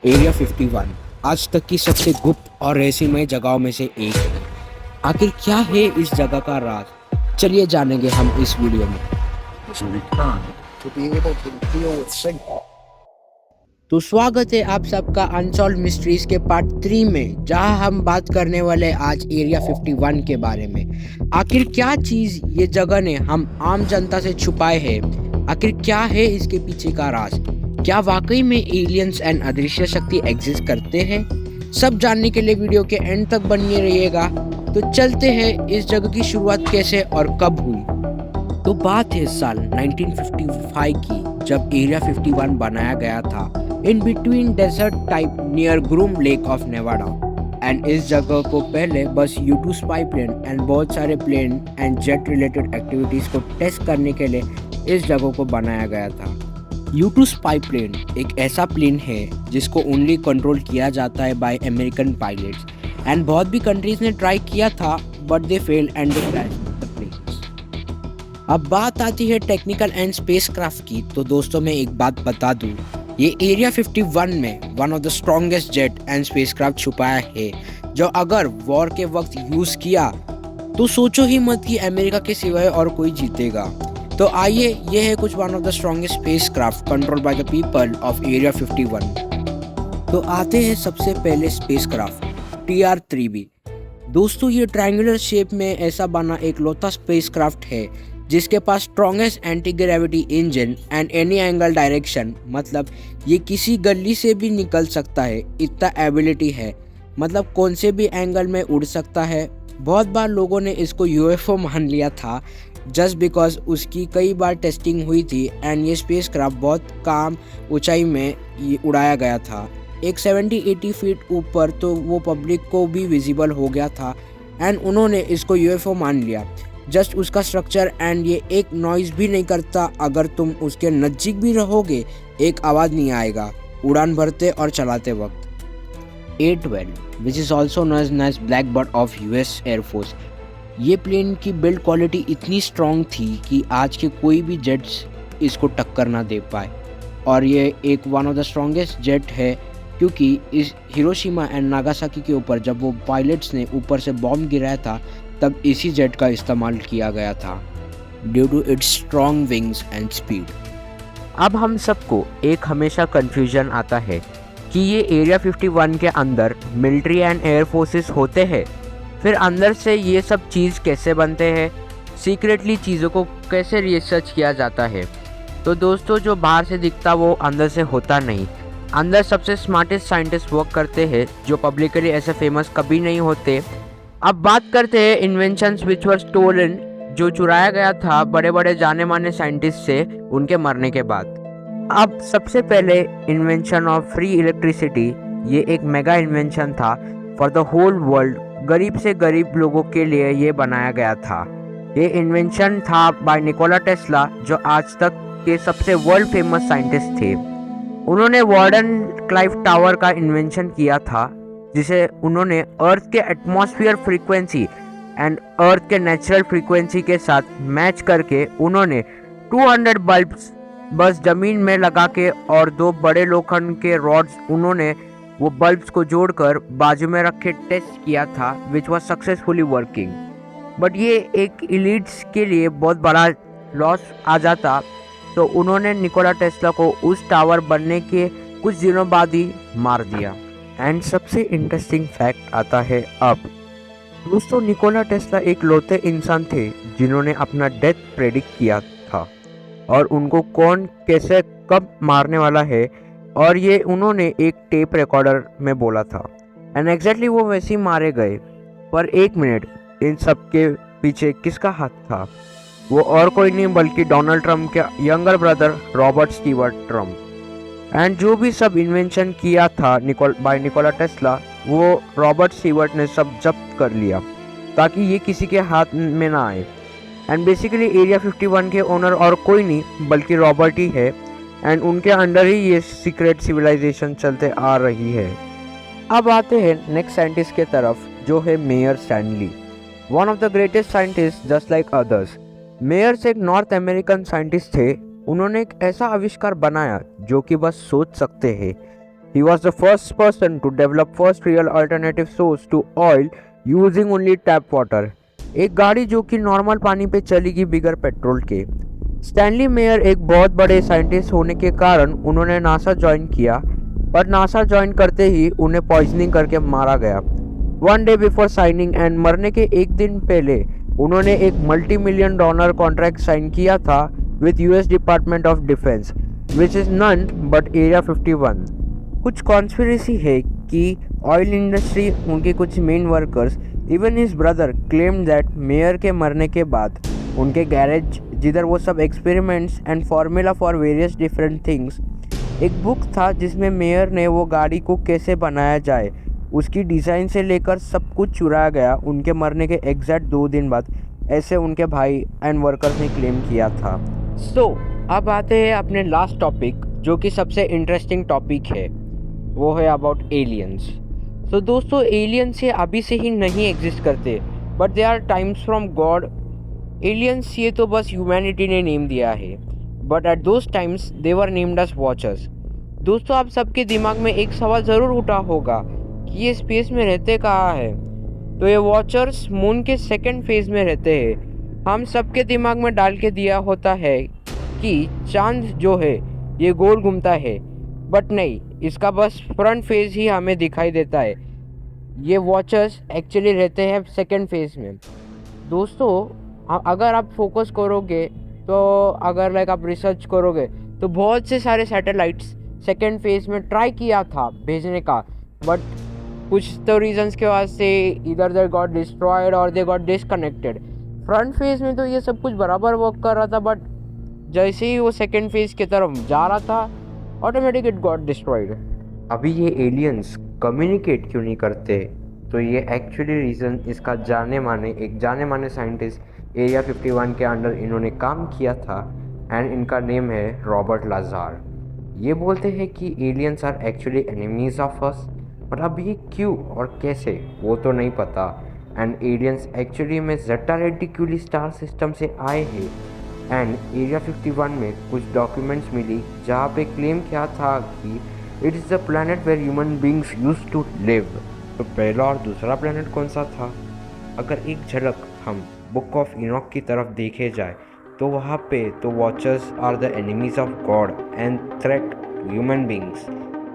Area 51 आज तक की सबसे गुप्त और रहस्यमय जगहों में से एक है। आखिर क्या है इस जगह का राज? चलिए जानेंगे हम इस वीडियो में। तो स्वागत है आप सबका अनसॉल्व मिस्ट्रीज के पार्ट 3 में, जहां हम बात करने वाले आज एरिया 51 के बारे में। आखिर क्या चीज ये जगह ने हम आम जनता से छुपाए है? आखिर क्या है इसके पीछे का राज? क्या वाकई में एलियंस एंड अदृश्य शक्ति एग्जिस्ट करते हैं? सब जानने के लिए वीडियो के एंड तक बने रहिएगा। तो चलते हैं इस जगह की शुरुआत कैसे और कब हुई। तो बात है साल 1955 की, जब एरिया 51 बनाया गया था in between desert type near Groom Lake of Nevada. And इस जगह को पहले बस U2 स्पाई प्लेन एंड बहुत सारे plane and jet related activities को टेस्ट करने के लिए इस जगह को बनाया गया था। U2 स्पाई प्लेन एक ऐसा प्लेन है जिसको ओनली कंट्रोल किया जाता है बाय अमेरिकन पायलट्स, एंड बहुत भी कंट्रीज ने ट्राई किया था but they fail and they crash the plane. अब बात आती है टेक्निकल एंड स्पेसक्राफ्ट की, तो दोस्तों मैं एक बात बता दूं, ये एरिया 51 में one of the strongest jet and spacecraft छुपाया है, जो अगर वॉर के वक्त यूज किया तो सोचो ही मत कि अमेरिका के सिवाय और कोई जीतेगा। तो आइए, ये है कुछ one of the strongest spacecraft control by the people of area 51। तो आते हैं सबसे पहले स्पेसक्राफ्ट TR-3B। दोस्तों ये ट्रायंगुलर शेप में ऐसा बना एक लौता स्पेसक्राफ्ट है जिसके पास strongest anti gravity engine and any angle direction, मतलब ये किसी गली से भी निकल सकता है, इतना एबिलिटी है, मतलब कौन से भी एंगल में उड़ सकता है। बहुत बार लोगों ने इसको UFO मान लिया था जस्ट बिकॉज उसकी कई बार टेस्टिंग हुई थी एंड ये स्पेसक्राफ्ट बहुत कम ऊंचाई में ये उड़ाया गया था, एक 70-80 फीट ऊपर, तो वो पब्लिक को भी विजिबल हो गया था एंड उन्होंने इसको UFO मान लिया। जस्ट उसका स्ट्रक्चर एंड ये एक नॉइज भी नहीं करता, अगर तुम उसके नज़दीक भी रहोगे एक आवाज़ नहीं आएगा उड़ान भरते और चलाते वक्त। A-12 which is also known as black bird of US air force. ये प्लेन की बिल्ड क्वालिटी इतनी स्ट्रॉन्ग थी कि आज के कोई भी जेट्स इसको टक्कर ना दे पाए, और ये एक one of the strongest jet है क्योंकि इस हिरोशिमा एंड नागासाकी के ऊपर जब वो पायलट्स ने ऊपर से बॉम्ब गिराया था तब इसी जेट का इस्तेमाल किया गया था due to its strong wings and speed. अब हम सबको एक हमेशा कंफ्यूजन आता है कि ये एरिया 51 के अंदर मिलिट्री एंड एयर फोर्सेस होते हैं, फिर अंदर से ये सब चीज़ कैसे बनते हैं, सीक्रेटली चीज़ों को कैसे रिसर्च किया जाता है। तो दोस्तों जो बाहर से दिखता वो अंदर से होता नहीं, अंदर सबसे स्मार्टेस्ट साइंटिस्ट वर्क करते हैं जो पब्लिकली ऐसे फेमस कभी नहीं होते। अब बात करते हैं इन्वेंशंस विच वर स्टोलन, जो चुराया गया था बड़े बड़े जाने माने साइंटिस्ट से उनके मरने के बाद। अब सबसे पहले इन्वेंशन ऑफ फ्री इलेक्ट्रिसिटी, ये एक मेगा इन्वेंशन था फॉर द होल वर्ल्ड, गरीब से गरीब लोगों के लिए ये बनाया गया था। ये इन्वेंशन था बाय निकोला टेस्ला, जो आज तक के सबसे वर्ल्ड फेमस साइंटिस्ट थे। उन्होंने वार्डन क्लाइव टावर का इन्वेंशन किया था, जिसे उन्होंने अर्थ के एटमॉस्फेयर फ्रीक्वेंसी एंड अर्थ के नेचुरल फ्रीक्वेंसी के साथ मैच करके उन्होंने 200 बल्ब्स बस जमीन में लगा के और 2 बड़े लोखंड के रॉड्स उन्होंने वो बल्ब्स को जोड़कर बाजू में रख के टेस्ट किया था, which was successfully working. But ये एक इलीट्स के लिए बहुत बड़ा लॉस आ जाता, तो उन्होंने निकोला टेस्ला को उस टावर बनने के कुछ दिनों बाद ही मार दिया। एंड सबसे इंटरेस्टिंग फैक्ट आता है अब। दोस्तों निकोला टेस्ला एक लौते इंसान थे जिन्होंने अपना डेथ प्रेडिक्ट किया था, और उनको कौन कैसे कब मारने वाला है, और ये उन्होंने एक टेप रिकॉर्डर में बोला था, एंड एग्जैक्टली वो वैसे ही मारे गए। पर एक मिनट, इन सब के पीछे किसका हाथ था? वो और कोई नहीं बल्कि डोनाल्ड ट्रम्प के younger brother Robert Stewart Trump. And जो भी सब इन्वेंशन किया था बाय निकोला टेस्ला, वो रॉबर्ट स्टीवर्ट ने सब जब्त कर लिया ताकि ये किसी के हाथ में ना आए। एंड बेसिकली एरिया 51 के ओनर और कोई नहीं बल्कि रॉबर्ट ही है, एंड उनके अंडर ही ये सीक्रेट सिविलाइजेशन चलते आ रही है। अब आते हैं नेक्स्ट साइंटिस्ट के तरफ, जो है Meyer Stanley, one of the greatest scientist just like others. Meyers एक नॉर्थ अमेरिकन साइंटिस्ट थे। उन्होंने एक ऐसा आविष्कार बनाया जो कि बस सोच सकते हैं He was the first person to develop first real alternative source to oil using only tap water. एक गाड़ी जो कि नॉर्मल पानी पे चलेगी बिगर पेट्रोल के। स्टैनली मेयर एक बहुत बड़े साइंटिस्ट होने के कारण उन्होंने नासा ज्वाइन किया, पर नासा ज्वाइन करते ही उन्हें पॉइजनिंग करके मारा गया। One day before signing and मरने के एक दिन पहले उन्होंने एक $multi-million कॉन्ट्रैक्ट साइन किया था with US department of defense, which is none but area 51। कुछ कॉन्स्पिरेसी है कि ऑयल इंडस्ट्री, उनके कुछ main workers, even his brother claim that Meyer के मरने के बाद उनके गैरेज जिधर वो सब experiments and formula for various different things, एक बुक था जिसमें मेयर ने वो गाड़ी को कैसे बनाया जाए उसकी डिज़ाइन से लेकर सब कुछ चुराया गया उनके मरने के एग्जैक्ट 2 दिन बाद, ऐसे उनके भाई एंड वर्कर्स ने क्लेम किया था। अब आते हैं अपने लास्ट टॉपिक, जो कि सबसे इंटरेस्टिंग टॉपिक है, वो है अबाउट एलियंस। दोस्तों, एलियंस ये अभी से ही नहीं एग्जिस्ट करते, but they are times from God. Aliens ये तो बस ह्यूमैनिटी ने नेम दिया है, but at those times they were named as watchers. दोस्तों, आप सबके दिमाग में एक सवाल ज़रूर उठा होगा कि ये स्पेस में रहते कहाँ हैं। तो ये वॉचर्स मून के सेकंड फेज में रहते हैं। हम सबके दिमाग में डाल के दिया होता है कि चांद जो है ये गोल घूमता है, बट नहीं, इसका बस फ्रंट फेज ही हमें दिखाई देता है। ये वॉचर्स एक्चुअली रहते हैं सेकंड फेज में। दोस्तों, अगर आप फोकस करोगे तो अगर आप रिसर्च करोगे तो बहुत से सारे सैटेलाइट्स सेकंड फेज में ट्राई किया था भेजने का, बट कुछ तो रीजंस के वास्ते इधर दे गॉट डिस्ट्रॉयड और they got disconnected. Front phase में तो ये सब कुछ बराबर वर्क कर रहा था, बट जैसे ही वो सेकंड फेज की तरफ जा रहा था ऑटोमेटिक इट गॉट डिस्ट्रॉयड। अभी ये एलियंस कम्युनिकेट क्यों नहीं करते? तो ये एक्चुअली रीज़न इसका जाने माने साइंटिस्ट एरिया 51 के अंडर इन्होंने काम किया था, एंड इनका नेम है रॉबर्ट लाजार। ये बोलते हैं कि aliens are actually enemies of us, but अब ये क्यों और कैसे वो तो नहीं पता। एंड एलियंस एक्चुअली में ज़ेटा रेटिक्यूली स्टार सिस्टम से आए हैं। एंड एरिया 51 में कुछ डॉक्यूमेंट्स मिली जहाँ पे क्लेम किया था कि it is the planet where human beings used to live. तो पहला और दूसरा प्लैनेट कौन सा था? अगर एक झलक हम बुक ऑफ इनॉक की तरफ देखे जाए तो वहाँ पे तो watchers are the enemies of God and threat human beings.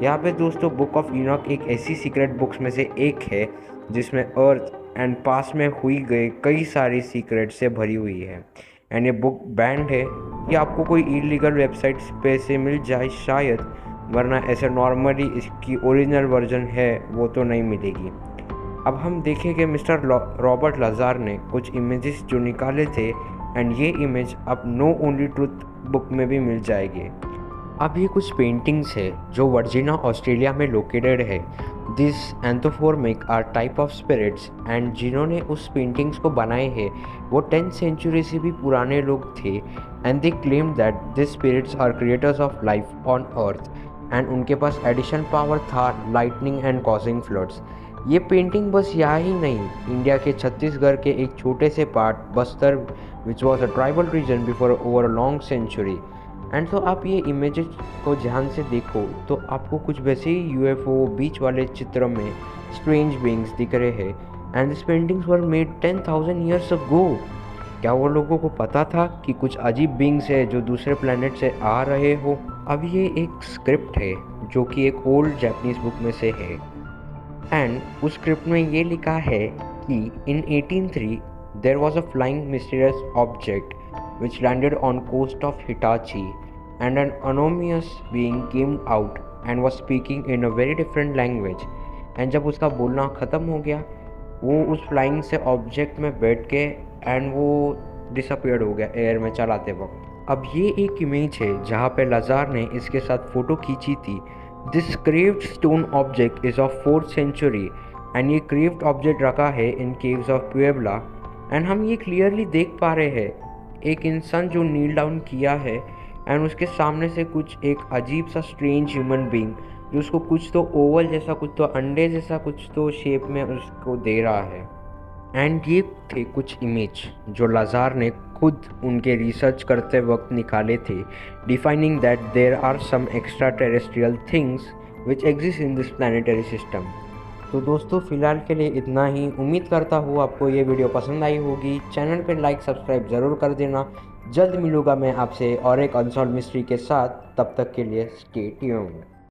यहाँ पे दोस्तों बुक ऑफ इनॉक एक ऐसी सीक्रेट बुक्स में से एक है जिसमें अर्थ एंड पास में हुई गए कई सारी सीक्रेट से भरी हुई है। एंड ये बुक बैंड है कि आपको कोई इलीगल वेबसाइट्स पे से मिल जाए शायद, वरना ऐसे नॉर्मली इसकी ओरिजिनल वर्जन है वो तो नहीं मिलेगी। अब हम देखेंगे मिस्टर रॉबर्ट लाजार ने कुछ इमेजेस जो निकाले थे, एंड ये इमेज अब नो ओनली ट्रूथ बुक में भी मिल जाएगी। अब ये कुछ पेंटिंग्स है जो वर्जीनिया ऑस्ट्रेलिया में लोकेटेड है। This anthropomorphic are type of spirits, and जिन्होंने उस पेंटिंग्स को बनाए हैं वो 10th सेंचुरी से भी पुराने लोग थे, and they claim that this spirits are creators of life on earth, and उनके पास एडिशनल पावर था लाइटनिंग एंड कॉजिंग फ्लड्स। ये पेंटिंग बस यहाँ ही नहीं, इंडिया के छत्तीसगढ़ के एक छोटे से part Bastar which was a tribal region before over a long century. And तो आप ये इमेजेस को ध्यान से देखो तो आपको कुछ वैसे ही यूएफओ बीच वाले चित्र में स्ट्रेंज बीइंग्स दिख रहे हैं, and this paintings were made 10,000 years ago. क्या वो लोगों को पता था कि कुछ अजीब बीइंग्स है जो दूसरे प्लेनेट से आ रहे हो? अब ये एक स्क्रिप्ट है जो कि एक ओल्ड जापानीज बुक में से है, एंड उस स्क्रिप्ट में ये लिखा है कि in 1803 there was a flying mysterious object which landed on coast of Hitachi, and an anonymous being came out and was speaking in a very different language। and जब उसका बोलना ख़त्म हो गया वो उस फ्लाइंग से ऑब्जेक्ट में बैठ के एंड वो डिसअपियर्ड हो गया एयर में चलाते वक्त। अब ये एक इमेज है जहाँ पे लाजार ने इसके साथ फ़ोटो खींची थी। This carved stone object is of 4th century, and ये क्रेव्ड ऑब्जेक्ट रखा है in caves of Puebla. And हम ये क्लियरली देख पा रहे हैं एक इंसान जो नील डाउन किया है, एंड उसके सामने से कुछ एक अजीब सा स्ट्रेंज ह्यूमन बीइंग जो उसको कुछ तो ओवल जैसा, कुछ तो अंडे जैसा, कुछ तो शेप में उसको दे रहा है। एंड ये थे कुछ इमेज जो लाजार ने खुद उनके रिसर्च करते वक्त निकाले थे, defining that there are some extraterrestrial things which exists in this planetary system. तो दोस्तों फ़िलहाल के लिए इतना ही। उम्मीद करता हूँ आपको ये वीडियो पसंद आई होगी। चैनल पे लाइक सब्सक्राइब ज़रूर कर देना। जल्द मिलूँगा मैं आपसे और एक अनसॉल्व मिस्ट्री के साथ। तब तक के लिए स्टे ट्यून्ड।